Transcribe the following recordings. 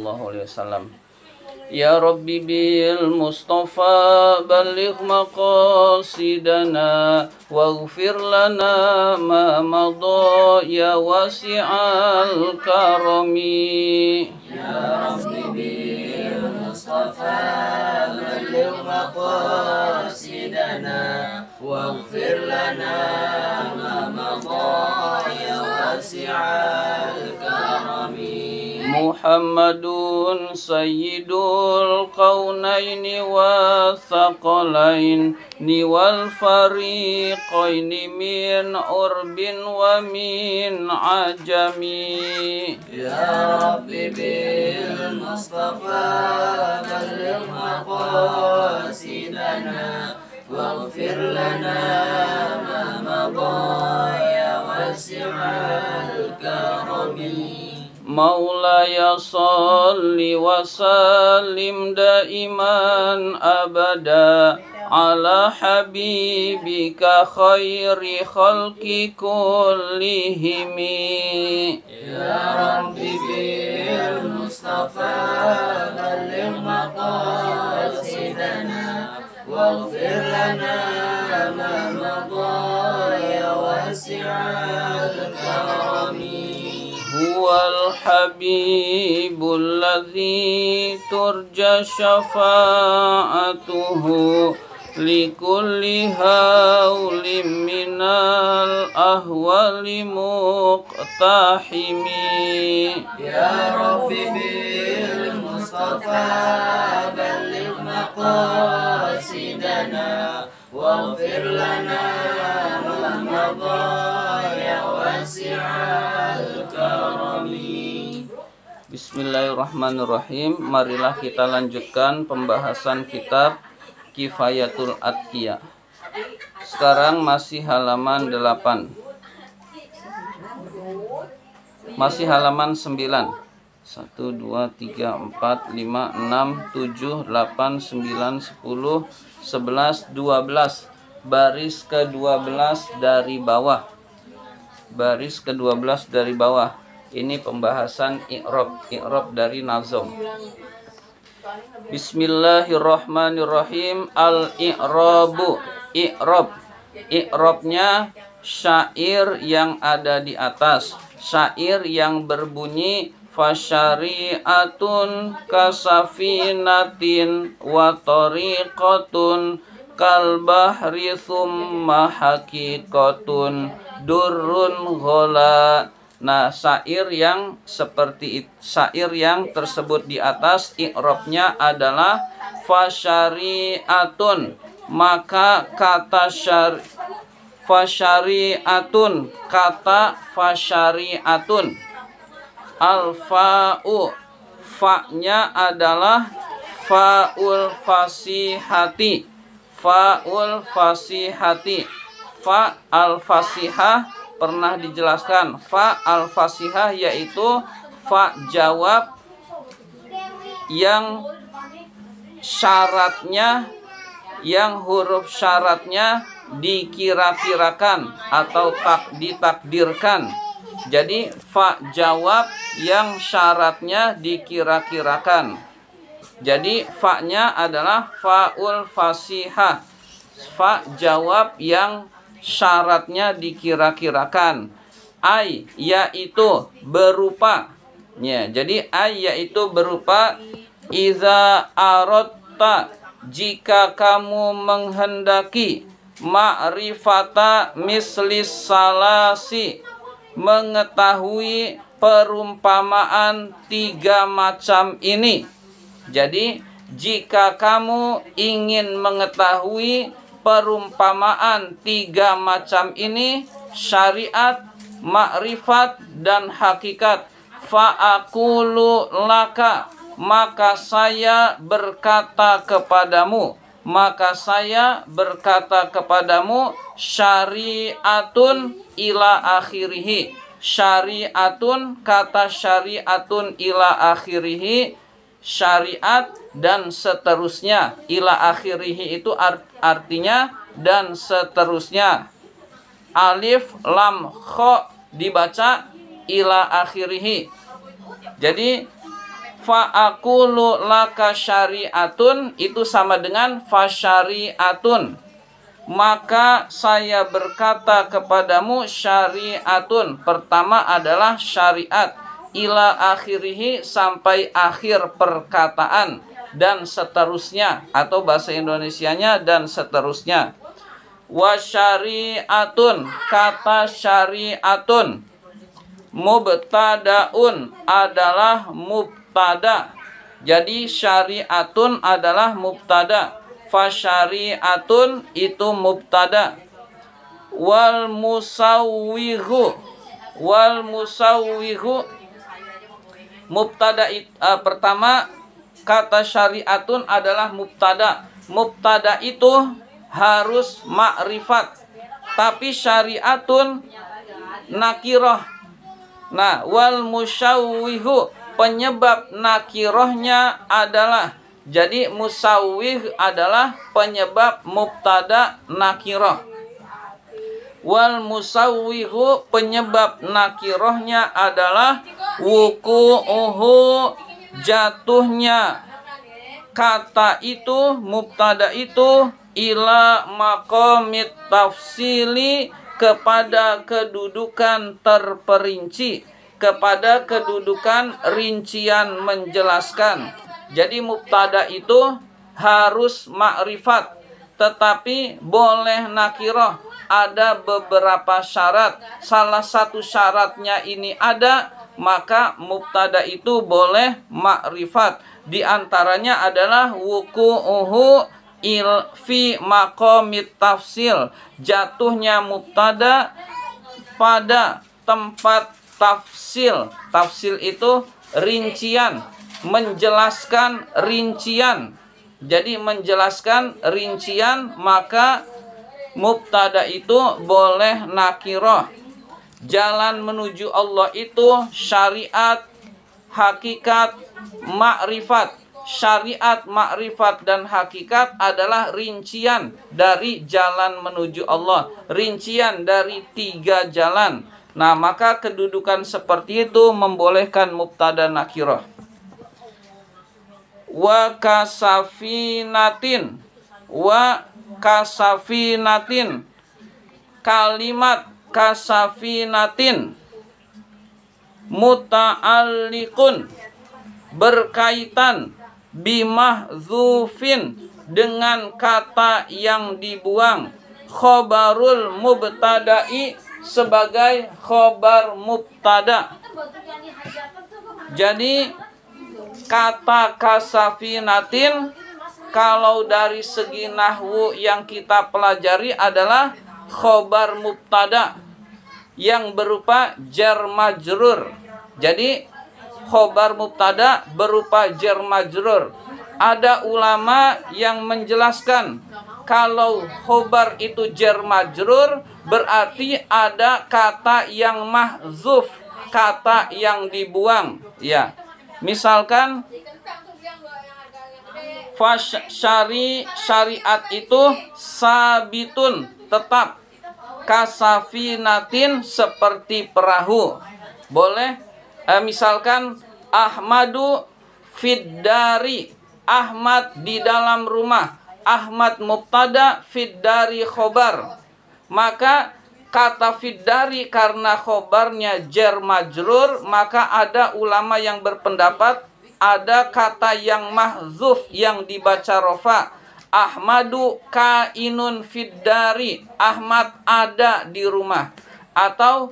Sallallahu alaihi wasallam. Ya Rabbi bil Mustafa balligh maqasidana waghfir lana ma madha ya wasi'al karami. Ya Rabbi bil Mustafa balligh maqasidana waghfir lana ma madha ya wasi'al karami. Muhammadun sayyidul qawnaini wa thaqalaini wal fariqaini min urbin wa min ajami. Ya Rabbi bil Mustafa balligh maqasidana waghfir lana ma madha ya wasi'al karami. Maulaya salli wa sallim daiman abada ala habibika khairi khalqi kullihimi. Ya Rabbi bil Mustafa balligh maqasidana waghfir lana ma madha ya wasi'al karami. Huwal habibul ladzi turja syafa'atuhu likulli haulim minal ahwali muqtahimi. Ya Rabbi bil Mustafa balligh maqasidana waghfir lana ma madha ya wasi'al karami. Bismillahirrahmanirrahim. Marilah kita lanjutkan pembahasan kitab Kifayatul Atqiya. Sekarang masih halaman 8. Masih halaman 9. 1, 2, 3, 4, 5, 6, 7, 8, 9, 10, 11, 12. Baris ke-12 dari bawah. Baris ke-12 dari bawah. Ini pembahasan i'rab dari nazam. Bismillahirrahmanirrahim. Al-i'rabu. I'rabnya syair yang ada di atas. Syair yang berbunyi fasyari'atun kasafinatin wa tariqatun kalbahri thumma haqiqatun durrun ghala. Nah, syair yang seperti itu, syair yang tersebut di atas i'rabnya adalah fasyari'atun. Maka kata fasyari'atun, kata fasyari'atun, al-fa'u, fa-nya adalah fa'ul fasihati. Fa'ul fasihati. Fa al-fasihah pernah dijelaskan. Fa al-fasihah yaitu fa jawab yang syaratnya, yang huruf syaratnya dikira-kirakan atau ditakdirkan. Jadi fa jawab yang syaratnya dikira-kirakan. Jadi fa-nya adalah fa'ul fasihah. Fa jawab yang syaratnya dikira-kirakan. Ai yaitu berupa. Ya, jadi ai yaitu berupa iza aradta, jika kamu menghendaki, ma'rifata mislis salasi, mengetahui perumpamaan 3 macam ini. Jadi jika kamu ingin mengetahui perumpamaan 3 macam ini, syariat, makrifat, dan hakikat, fa'akulu laka, maka saya berkata kepadamu, syariatun ila akhirihi. Syariatun, kata syariatun ila akhirihi, syariat dan seterusnya. Ila akhirihi itu artinya dan seterusnya. Alif lam kha dibaca ila akhirihi. Jadi Fa'akulu laka syari'atun itu sama dengan fasyari'atun. Maka saya berkata kepadamu syari'atun. Pertama adalah syariat. Ila akhirihi sampai akhir perkataan. Dan seterusnya. Atau bahasa Indonesianya dan seterusnya. Wa syari'atun. Kata syari'atun. Mubtadaun adalah mubtada. Jadi syari'atun adalah mubtada. Fasyari'atun itu mubtada. Wal musawwihu. Wal musawwihu mubtada pertama kata syari'atun adalah mubtada. Mubtada itu harus ma'rifat. Tapi syari'atun nakirah. Nah, wal musawwihu penyebab nakirohnya adalah, jadi musawwih adalah penyebab mubtada nakiroh. Wal musawwihu penyebab nakirohnya adalah wuku'uhu jatuhnya kata itu, mubtada itu ila maqamit tafsili kepada kedudukan terperinci, kepada kedudukan rincian menjelaskan. Jadi mubtada itu harus ma'rifat, tetapi boleh nakiroh. Ada beberapa syarat. Salah satu syaratnya ini ada, maka mubtada itu boleh ma'rifat. Di antaranya adalah wuku'uhu fi maqamit tafsil, jatuhnya mubtada pada tempat tafsil. Tafsil itu rincian, menjelaskan rincian. Jadi menjelaskan rincian, maka mubtada itu boleh nakiroh. Jalan menuju Allah itu syariat, hakikat, ma'rifat. Syariat, ma'rifat, dan hakikat adalah rincian dari jalan menuju Allah. Rincian dari 3 jalan. Nah, maka kedudukan seperti itu membolehkan mubtada nakirah. Wa kasafinatin. Wa kasafinatin. Kalimat kasafinatin muta'alliqun berkaitan bimahzufin dengan kata yang dibuang, khobarul mubtada'i sebagai khobar mubtada. Jadi kata kasafinatin kalau dari segi nahwu yang kita pelajari adalah khobar mubtada yang berupa jar majrur. Jadi khobar mubtada berupa jar majrur. Ada ulama yang menjelaskan kalau khobar itu jar majrur berarti ada kata yang mahzuf, kata yang dibuang. Ya, misalkan syariat itu sabitun, tetap. Kasafinatin seperti perahu. Boleh. Misalkan Ahmadu fiddari, Ahmad di dalam rumah. Ahmad mubtada, fiddari khobar. Maka kata fiddari karena khobarnya jar majrur, maka ada ulama yang berpendapat ada kata yang mahzuf yang dibaca rofa. Ahmadu kainun fiddari, Ahmad ada di rumah. Atau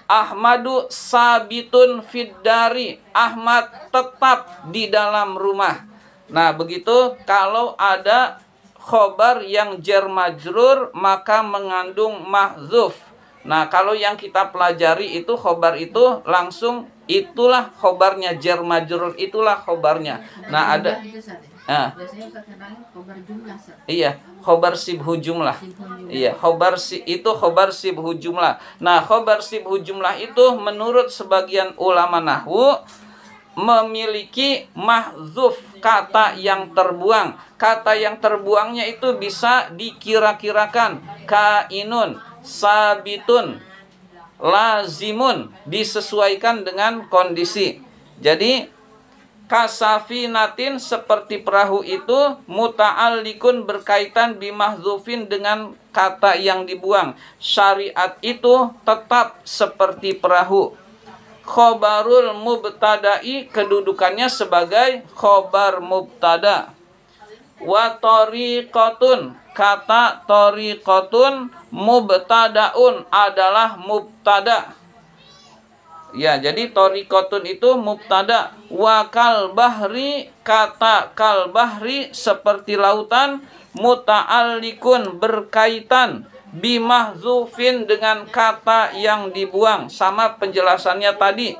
Ahmadu sabitun fiddari, Ahmad tetap di dalam rumah. Nah, begitu kalau ada khobar yang jar majrur maka mengandung mahzuf. Nah, kalau yang kita pelajari itu khobar itu langsung itulah khobarnya, jar majrur itulah khobarnya. Nah, ada biasanya khobar jumlah. Iya, khobar sibhu jumlah. Iya, itu khobar sibhu jumlah. Nah, khobar sibhu jumlah itu menurut sebagian ulama nahwu memiliki mahzuf, kata yang terbuang. Kata yang terbuangnya itu bisa dikira-kirakan. Kainun, sabitun, lazimun, disesuaikan dengan kondisi. Jadi Kasafinatin seperti perahu itu, muta'allikun berkaitan bimahzufin dengan kata yang dibuang. Syariat itu tetap seperti perahu. Khobarul mubtada'i kedudukannya sebagai khobar mubtada. Wa tariqatun kata tariqatun mubtadaun adalah mubtada. Ya, jadi tariqatun itu mubtada. Wa kal bahri kata kal bahri seperti lautan, muta'allikun berkaitan bimahzufin dengan kata yang dibuang. Sama penjelasannya tadi.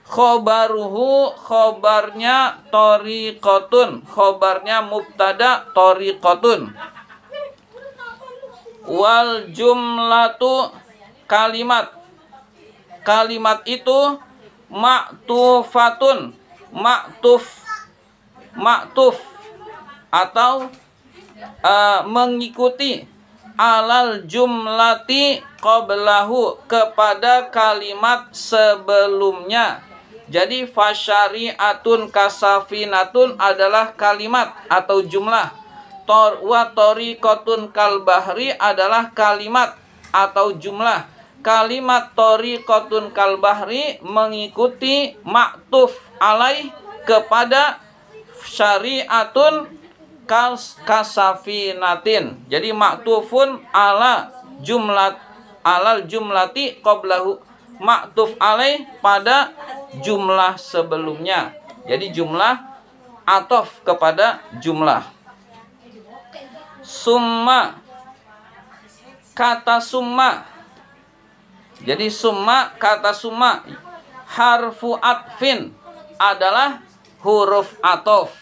Khobaruhu khobarnya tariqatun, khobarnya mubtada tariqatun. Wal jumlatu kalimat, kalimat itu ma'tufatun, ma'tuf atau mengikuti alal jumlati qablahu kepada kalimat sebelumnya. Jadi fasyari'atun kasafinatun adalah kalimat atau jumlah. Wa tariqatun kal bahri adalah kalimat atau jumlah. Kalimat tariqatun kal bahri mengikuti ma'tuf alaih kepada syari'atun kasafinatin. Jadi ma'tufun ala jumlat alal jumlati qablahu, ma'tuf alaih pada jumlah sebelumnya. Jadi jumlah atof kepada jumlah. Summa kata summa. Jadi summa kata summa harfu atfin adalah huruf atof.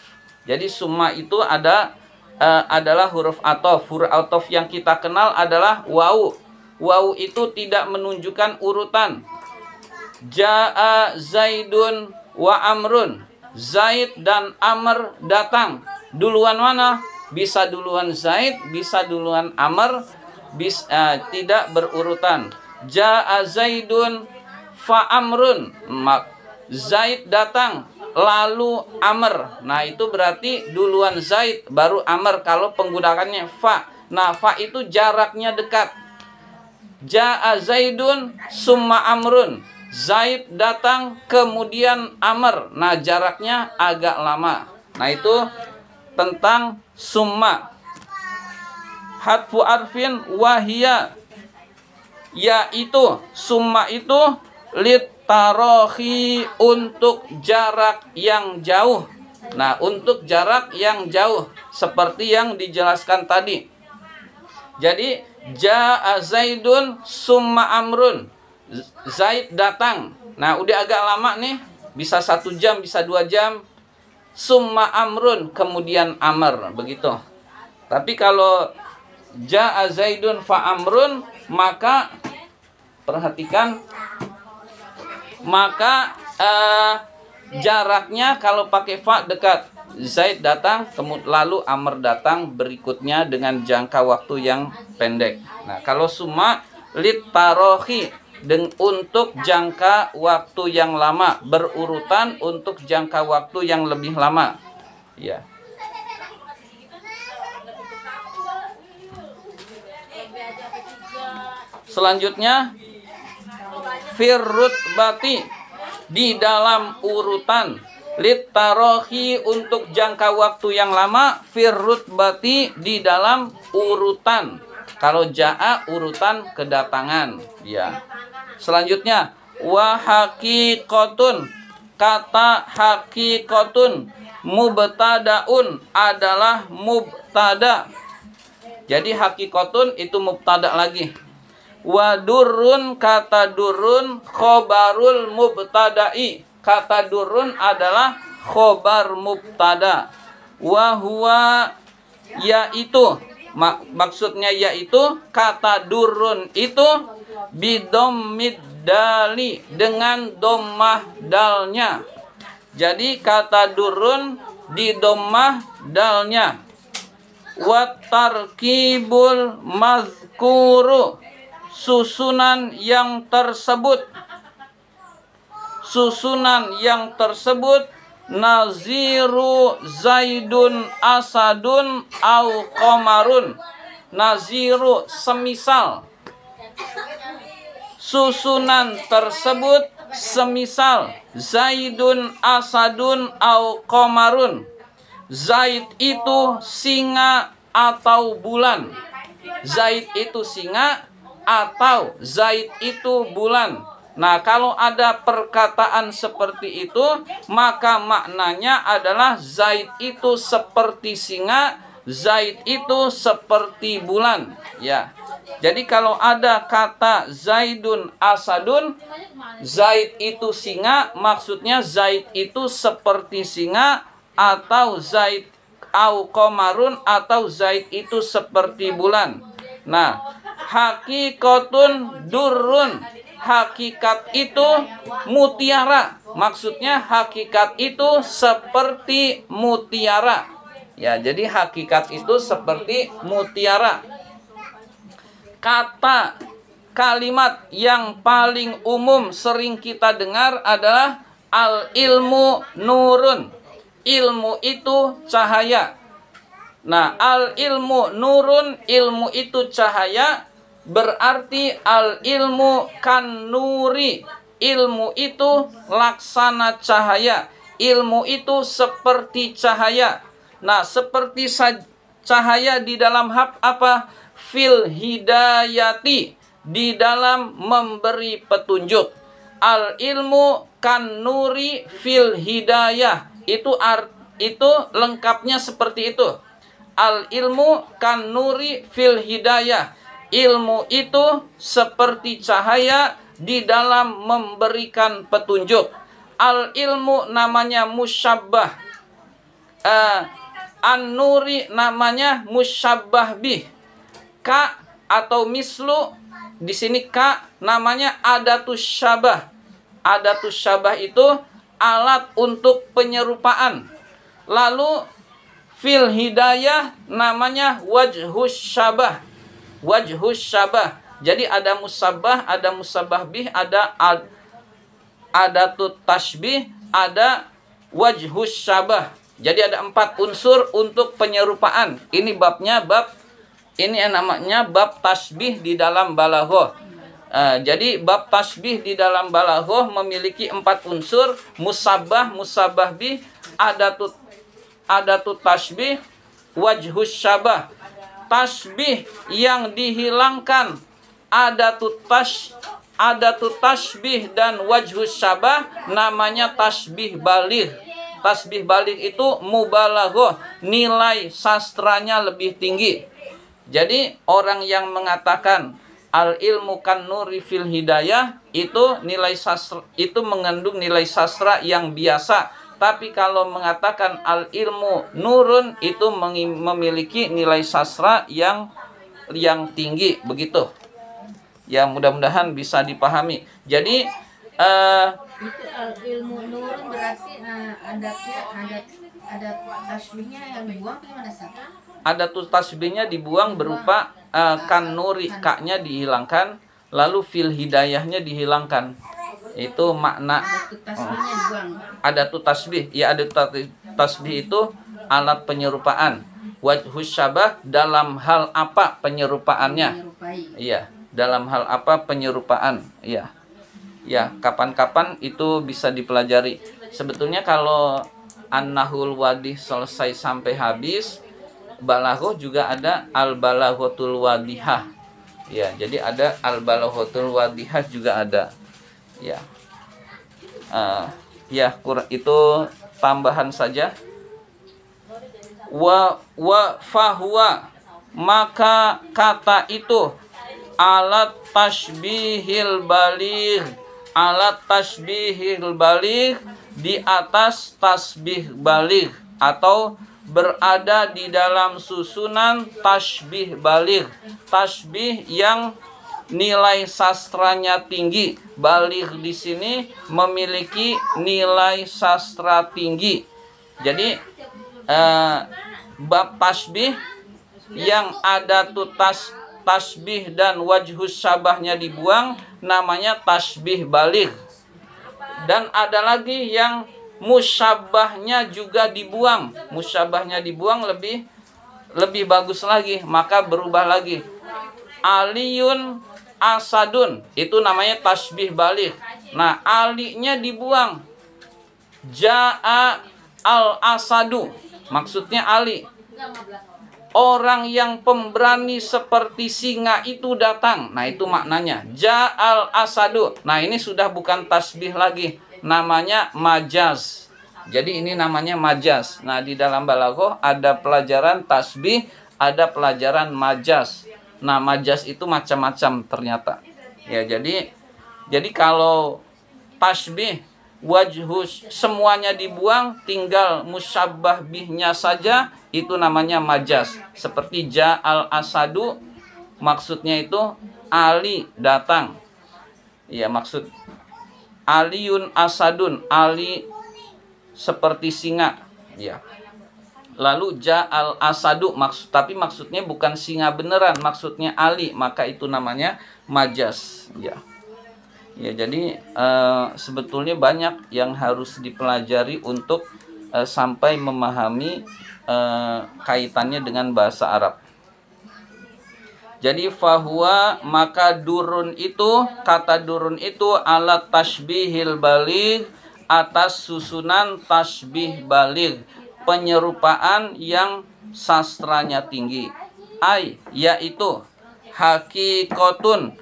Jadi summa itu adalah huruf atof. Huruf atof yang kita kenal adalah wawu. Wawu itu tidak menunjukkan urutan. Ja'a Zaidun wa Amrun. Zaid dan Amr datang. Duluan mana? Bisa duluan Zaid, bisa duluan Amr, tidak berurutan. Ja'a Zaidun fa Amrun. Zaid datang lalu Amr. Nah, itu berarti duluan Zaid baru Amr kalau penggunakannya fa. Nah, fa itu jaraknya dekat. Ja'a Zaidun summa Amrun. Zaid datang kemudian Amr. Nah, jaraknya agak lama. Nah, itu tentang summa. Hatfu arfin wahia, yaitu summa itu litarohi untuk jarak yang jauh. Nah, untuk jarak yang jauh seperti yang dijelaskan tadi. Jadi ja'a Zaidun summa Amrun. Zaid datang. Nah, udah agak lama nih, bisa 1 jam, bisa 2 jam. Summa Amrun, kemudian Amr, begitu. Tapi kalau ja'a Zaidun fa Amrun, maka perhatikan, maka jaraknya kalau pakai fa dekat. Zaid datang, lalu Amr datang berikutnya dengan jangka waktu yang pendek. Nah, kalau summa litarohi untuk jangka waktu yang lama, berurutan untuk jangka waktu yang lebih lama. Ya. Selanjutnya firrut bati di dalam urutan, litarohi untuk jangka waktu yang lama, firrut bati di dalam urutan. Kalau ja'a urutan kedatangan, ya. Selanjutnya wa haqiqatun, kata haqiqatun mubtadaun adalah mubtada. Jadi haqiqatun itu mubtada lagi. Wa durrun, kata durrun khobarul mubtada'i, kata durrun adalah khobar mubtada. Wa huwa, yaitu, maksudnya yaitu kata durrun itu bidommid dali, dengan dommah dalnya. Jadi kata durrun di dommah dalnya. Wat tarkibul mazkuru, susunan yang tersebut, susunan yang tersebut naziru zaidun asadun au qamarun. Naziru semisal, susunan tersebut semisal zaidun asadun au qamarun. Zaid itu singa atau bulan. Zaid itu singa atau Zaid itu bulan. Nah, kalau ada perkataan seperti itu, maka maknanya adalah Zaid itu seperti singa, Zaid itu seperti bulan. Ya. Jadi kalau ada kata Zaidun asadun, Zaid itu singa, maksudnya Zaid itu seperti singa, atau Zaid au qamarun, atau Zaid itu seperti bulan. Nah, hakikatun durrun, hakikat itu mutiara. Maksudnya hakikat itu seperti mutiara. Ya, jadi hakikat itu seperti mutiara. Kata kalimat yang paling umum sering kita dengar adalah al-ilmu nurun. Ilmu itu cahaya. Nah, al-ilmu nurun, ilmu itu cahaya, berarti al-ilmu kan nuri. Ilmu itu laksana cahaya. Ilmu itu seperti cahaya. Nah, seperti cahaya di dalam apa? Fil hidayati, di dalam memberi petunjuk. Al ilmu kan nuri fil hidayah. Itu lengkapnya seperti itu. Al ilmu kan nuri fil hidayah. Ilmu itu seperti cahaya di dalam memberikan petunjuk. Al ilmu namanya musyabbah. An-nuri namanya musyabbah bih. Ka atau mislu, di sini ka namanya adatus syabah. Adatus syabah itu alat untuk penyerupaan. Lalu fil hidayah namanya wajhus syabah. Wajhus syabah. Jadi ada musabbah, ada musabbah bih, ada adatut tasbih, ada wajhus syabah. Jadi ada 4 unsur untuk penyerupaan. Ini babnya ini namanya bab tasbih di dalam balaghah. Jadi bab tasbih di dalam balaghah memiliki 4 unsur: musabbah, musabbah bih, adatut tasbih, wajhus syabah. Tasbih yang dihilangkan adatut tasbih dan wajhus syabah namanya tasbih baligh. Tasbih baligh itu mubalaghah, nilai sastranya lebih tinggi. Jadi orang yang mengatakan al ilmu kan nuri fil hidayah, itu nilai sastra, itu mengandung nilai sastra yang biasa. Tapi kalau mengatakan al ilmu nurun, itu memiliki nilai sastra yang tinggi, begitu. Ya, mudah-mudahan bisa dipahami. Jadi itu ilmu nurun berarti ada tasbihnya yang dibuang gimana sih? Adatus tasbihnya dibuang berupa kan nuri, kaknya dihilangkan, lalu fil hidayahnya dihilangkan. Itu makna adatus tasbih. Ya, adatus tasbih itu alat penyerupaan. Wajhus syabah, dalam hal apa penyerupaannya? Iya, dalam hal apa penyerupaan? Iya. Ya, kapan-kapan itu bisa dipelajari. Sebetulnya kalau An-Nahul Wadih selesai sampai habis, balaghah juga ada al-balaghatul wadihah. Ya, jadi ada al-balaghatul wadihah juga ada. Ya. Itu tambahan saja. Wa fahuwa, maka kata itu alat tasbihil baligh, alat tasbihil baligh, di atas tasbih baligh, atau berada di dalam susunan tasbih baligh. Tasbih yang nilai sastranya tinggi. Baligh di sini memiliki nilai sastra tinggi. Jadi bab tasbih yang ada tasbih dan wajhus syabahnya dibuang namanya tasbih baligh. Dan ada lagi yang Musyabbahnya juga dibuang. Musyabbahnya dibuang lebih bagus lagi, maka berubah lagi. Aliyun asadun, itu namanya tasbih balik. Nah, alinya dibuang. Ja'a al-asadu, maksudnya Ali. Orang yang pemberani seperti singa itu datang. Nah, itu maknanya. Ja'al asadu. Nah, ini sudah bukan tasbih lagi. Namanya majaz. Jadi ini namanya majaz. Nah, di dalam balaghah ada pelajaran tasbih, ada pelajaran majaz. Nah, majaz itu macam-macam ternyata. Ya, jadi kalau tasbih wajhus semuanya dibuang, tinggal musyabbah bihnya saja, itu namanya majaz. Seperti ja'al asadu, maksudnya itu Ali datang. Ya, maksud Aliyun asadun, Ali seperti singa. Ya. Lalu ja'al asadu, tapi maksudnya bukan singa beneran, maksudnya Ali, maka itu namanya majaz. Ya. Ya, jadi sebetulnya banyak yang harus dipelajari untuk sampai memahami kaitannya dengan bahasa Arab. Jadi fahuwa, maka durun itu, kata durun itu ala tasbihil baligh, atas susunan tasbih baligh, penyerupaan yang sastranya tinggi. Yaitu hakikatun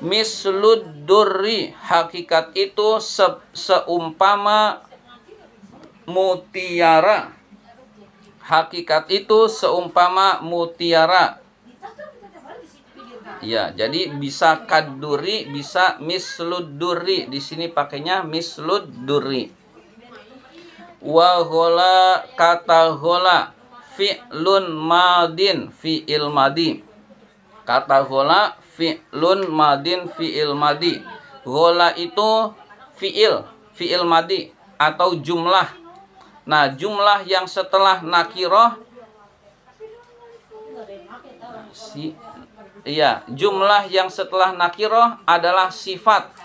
mislud durri, hakikat itu seumpama mutiara. Hakikat itu seumpama mutiara. Ya, jadi bisa kaduri, bisa mislud durri. Di sini pakainya mislud durri. Wa ghola, kata ghola fi'lun madin, fi'il madi. Kata ghola fi'lun madin, fi'il madi. Ghola itu fi'il madi atau jumlah. Nah, jumlah yang setelah nakiroh, jumlah yang setelah nakiroh adalah sifat.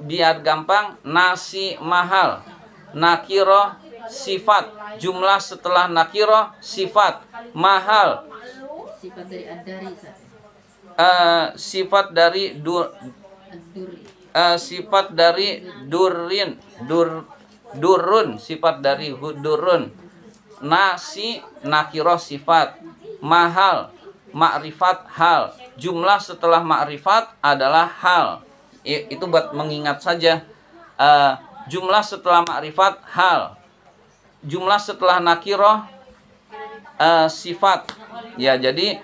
Biar gampang, nasi mahal. Nakiroh sifat, jumlah setelah nakiroh sifat. Mahal Sifat dari ad-dari. Sifat dari sifat dari durun, sifat dari durun. Nasi nakiroh sifat. Mahal ma'rifat hal. Jumlah setelah ma'rifat adalah hal. Itu buat mengingat saja. Jumlah setelah ma'rifat hal. Jumlah setelah nakiroh sifat. Ya, jadi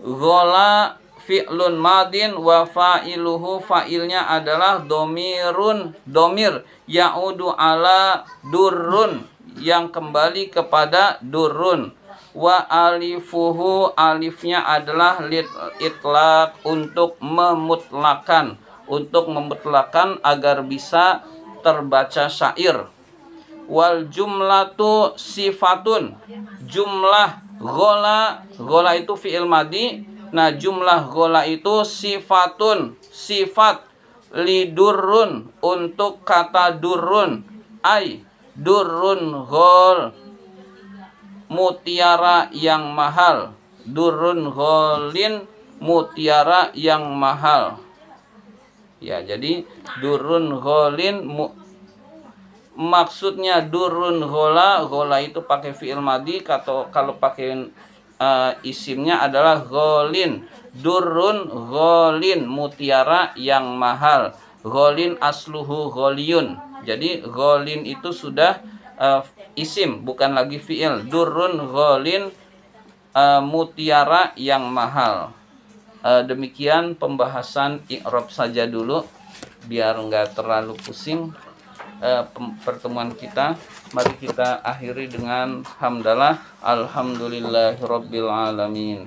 ghola fi'lun madin wa fa'iluhu, fa'ilnya adalah domir ya'udu ala durrun, yang kembali kepada durrun. Wa alifuhu, alifnya adalah itlaq, untuk memutlakan, agar bisa terbaca syair. Wal jumlatu sifatun, jumlah ghola itu fi'il madi. Nah, jumlah ghola itu sifatun, sifat lidurrun, untuk kata durrun. Durrun ghol, mutiara yang mahal. Durrun gholin, mutiara yang mahal. Ya, jadi durrun gholin, maksudnya durrun ghola itu pakai fi'il madi. Kalau pakai isimnya adalah gholin. Durrun gholin, mutiara yang mahal. Gholin asluhu gholiyun. Jadi gholin itu sudah isim, bukan lagi fi'il. Durrun gholin, mutiara yang mahal. Demikian pembahasan i'rab saja dulu, biar enggak terlalu pusing pertemuan kita. Mari kita akhiri dengan hamdalah, alhamdulillahirabbil alamin.